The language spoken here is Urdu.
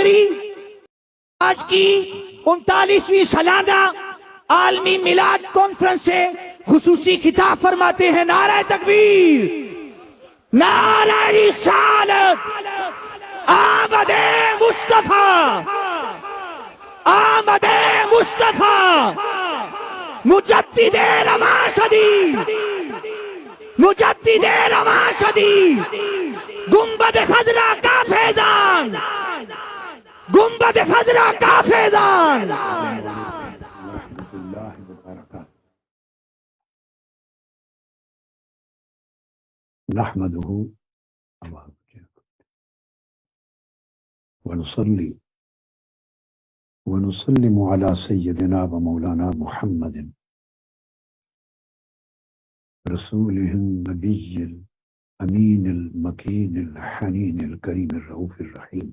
گری آج کی 39ویں سالانہ عالمی میلاد کانفرنس سے خصوصی خطاب فرماتے ہیں. نعرہ تکبیر، نعرہ رسالت، آمد مصطفیٰ، آمد مصطفیٰ، مجدد رماشدی، مجدد رماشدی، گنبد خضرا کا فیضان، گنبد خضرا کا فیضان. ورحمۃ اللہ وبرکاتہ. نحمده ونصلي ونسلم على سيدنا ومولانا محمد رسوله النبي الأمين المكين الحنين الكريم الرؤوف الرحيم